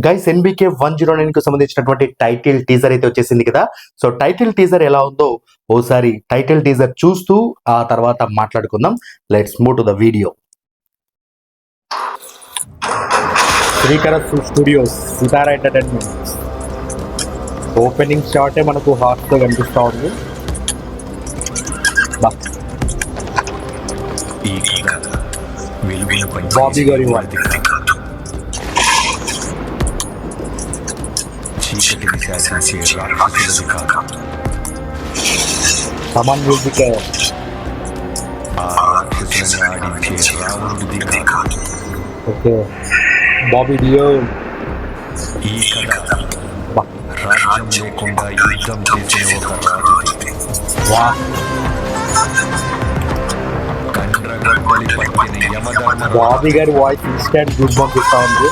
Guys NBK 109 కు సంబంధించినటువంటి title teaser అయితే వచ్చేసింది కదా. సో టైటిల్ టీజర్ ఎలా ఉందో ఓసారి టైటిల్ టీజర్ చూస్తూ ఆ తర్వాత మాట్లాడుకుందాం. Let's move to the video. శ్రీకరస్తు స్టూడియోస్, సితారా ఎంటర్టైన్మెంట్. ఓపెనింగ్ షాటే మనకు హాట్ తో కనిపిస్తా ఉంది. బాబీ గారి తమన్ మ్యూజిక్ ఓకే. బాబీ డియో ఈ కథ రాజ్యం లేకుండా యుద్ధం చేసిన ఒక రాజుది. కండ్రగొప్పలి పట్టిన యమధర్మ బాబీ గారి వాయిస్ ఇన్స్టాంట్ గుడ్ బంప్ ఇస్తా ఉంది.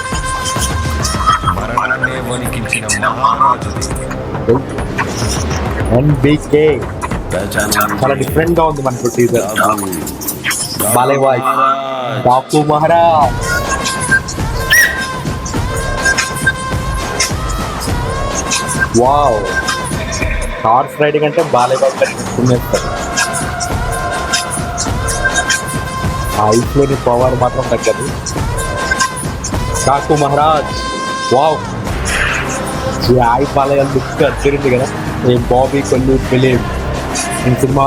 మరణాన్నే వణికించిన మహారాజుది. ఎన్బికే చాలా డిఫరెంట్ గా ఉంది మనకు టీజర్. బాలే వాయిస్ బాపు మహారాజ్. వావ్, హార్స్ రైడింగ్ అంటే బాలే బాబు ఇస్తున్నారు. ఆ ఐస్లోని పవర్ మాత్రం తగ్గదు. కాకు మహారాజ్ వావ్. ఆయి బాలయ్య లుక్ అద్దరింది కదా. బాబీ కొల్లు ఫిలిం ఈ సినిమా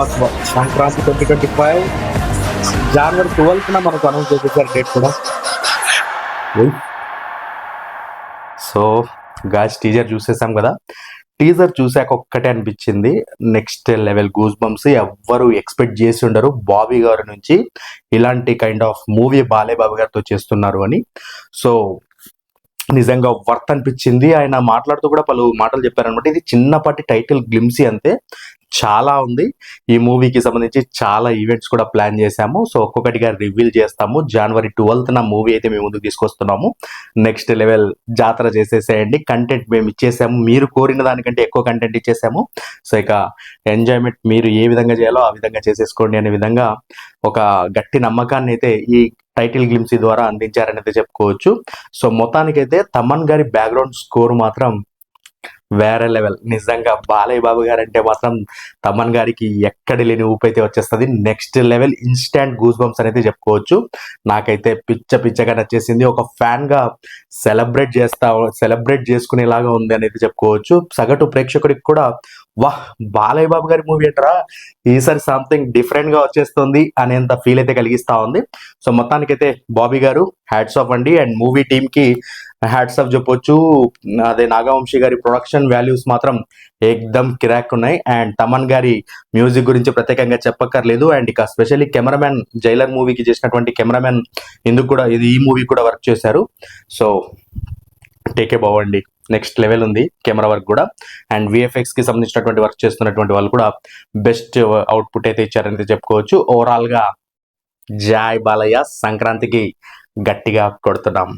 సంక్రాంతి 2025 జనవరి 12th మనకు అనౌన్స్ చేసేసారు డేట్ కూడా. సో గాయ్స్ టీజర్ చూసేసాం కదా. టీజర్ చూసాక ఒక్కటే అనిపించింది, నెక్స్ట్ లెవెల్ గూస్ బంప్స్. ఎవ్వరు ఎక్స్పెక్ట్ చేసి ఉండరు బాబీ గారి నుంచి ఇలాంటి కైండ్ ఆఫ్ మూవీ బాలే బాబు గారితో చేస్తున్నారు అని. సో నిజంగా వర్త్ అనిపించింది. ఆయన మాట్లాడుతూ కూడా పలు మాటలు చెప్పారనమాట. ఇది చిన్నపాటి టైటిల్ గ్లిమ్సీ అంతే, చాలా ఉంది. ఈ మూవీకి సంబంధించి చాలా ఈవెంట్స్ కూడా ప్లాన్ చేశాము. సో ఒక్కొక్కటిగా రివీల్ చేస్తాము. జనవరి 12th మూవీ అయితే మేము ముందుకు తీసుకొస్తున్నాము. నెక్స్ట్ లెవెల్ జాతర చేసేసేయండి. కంటెంట్ మేము ఇచ్చేసాము, మీరు కోరిన దానికంటే ఎక్కువ కంటెంట్ ఇచ్చేసాము. సో ఇక ఎంజాయ్మెంట్ మీరు ఏ విధంగా చేయాలో ఆ విధంగా చేసేసుకోండి అనే విధంగా ఒక గట్టి నమ్మకాన్ని అయితే ఈ టైటిల్ గ్లిమ్సీ ద్వారా అందించారని అయితే చెప్పుకోవచ్చు. సో మొత్తానికైతే తమన్ గారి బ్యాక్గ్రౌండ్ స్కోర్ మాత్రం వేరే లెవెల్. నిజంగా బాలయ్య బాబు గారు అంటే మాత్రం తమన్ గారికి ఎక్కడి లేని ఊపు అయితే వచ్చేస్తుంది. Next level instant goose bumps అనేది చెప్పుకోవచ్చు. నాకైతే పిచ్చగా నచ్చేసింది. ఒక ఫ్యాన్ గా సెలబ్రేట్ చేసుకునేలాగా ఉంది అనేది చెప్పుకోవచ్చు. సగటు ప్రేక్షకుడికి కూడా వాహ్, బాలయ్య బాబు గారి మూవీ అంటారా, ఈసారి సంథింగ్ డిఫరెంట్ గా వచ్చేస్తుంది అనేంత ఫీల్ అయితే కలిగిస్తా ఉంది. సో మొత్తానికైతే బాబీ గారు హ్యాట్స్ ఆఫ్ అండి. అండ్ మూవీ టీమ్ కి హ్యాట్స్ ఆఫ్ చెప్పొచ్చు. అదే నాగవంశీ గారి ప్రొడక్షన్ వాల్యూస్ మాత్రం ఏకదమ్ కిరాక్ ఉన్నాయి. అండ్ తమన్ గారి మ్యూజిక్ గురించి ప్రత్యేకంగా చెప్పక్కర్లేదు. అండ్ ఇక స్పెషల్లీ కెమెరామెన్ జైలర్ మూవీకి చేసినటువంటి కెమెరామెన్ ఇందుకు కూడా ఈ మూవీ కూడా వర్క్ చేశారు. సో టేకే బావండి, నెక్స్ట్ లెవెల్ ఉంది కెమెరా వర్క్ కూడా. అండ్ విఎఫ్ఎక్స్ కి సంబంధించినటువంటి వర్క్ చేస్తున్నటువంటి వాళ్ళు కూడా బెస్ట్ అవుట్పుట్ అయితే ఇచ్చారని చెప్పుకోవచ్చు. ఓవరాల్ గా జై బాలయ్య, సంక్రాంతికి గట్టిగా కొడుతున్నాం.